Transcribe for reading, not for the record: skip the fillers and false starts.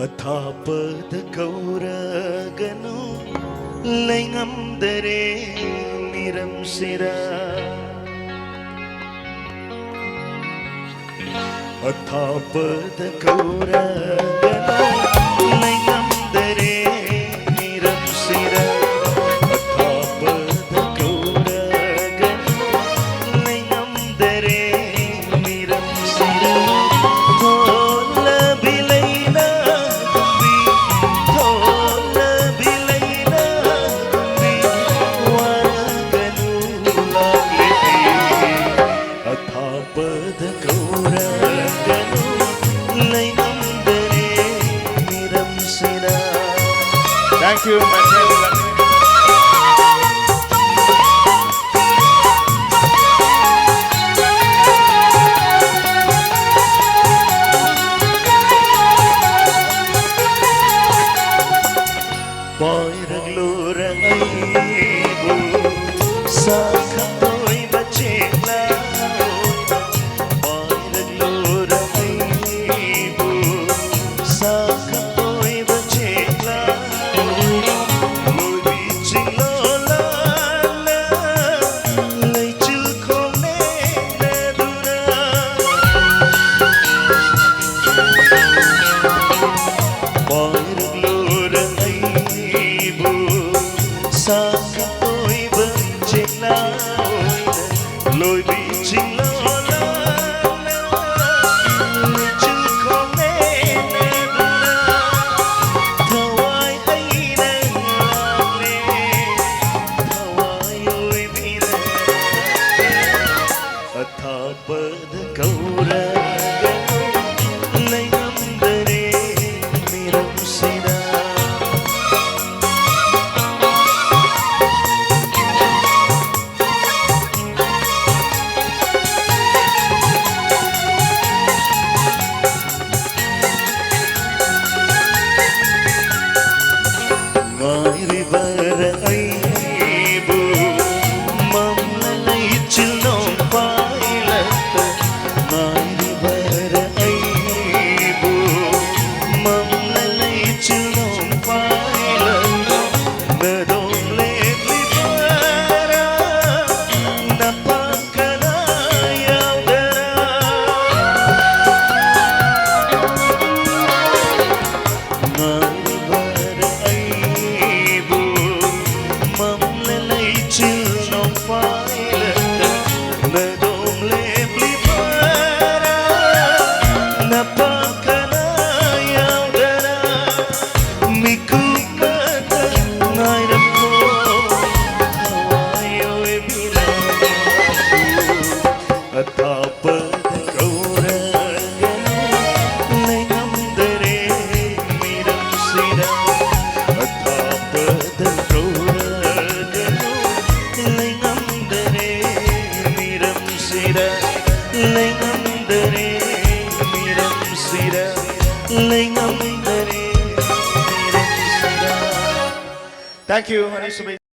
ಅಥಾಪದ ಕೌರಗನು ಲೈಂಗಂದರೆ ನಿರಂಸಿರ ಅಥಾಪದ ಕೌರಗನು ಲೈಂಗಂದರೆ ನಿರಂಸಿರ ಅಥಾಪದ ಕೌರಗನು ಲೈಂಗಂದರೆ ನಿರಂಸಿರ Thank you, my friend. Poiragloura aibu sakatoy bachela Poiragloura aibu sakatoy bachela Loy bichilola la leichil khone nedura Poiragloura sakatoy bachela loy bichilola leichil khone nedura thawai aina le thawai oy bina athapad kauraganu laingamdare miramsina aibu mamlalai chilno pailat mairi bar aibu mamlalai chilno pailat nadole libara napakana yaudara mairi bar aibu mamlalai chilno pailat nadom lebli para napakana yaudara miku kata nairapo hawayo ebila athapad kauraganu laingamdare miramsira athapad kauraganu laingamdare miramsira laingamdare miramsira laingamdare miramsira. Thank you, Manisha.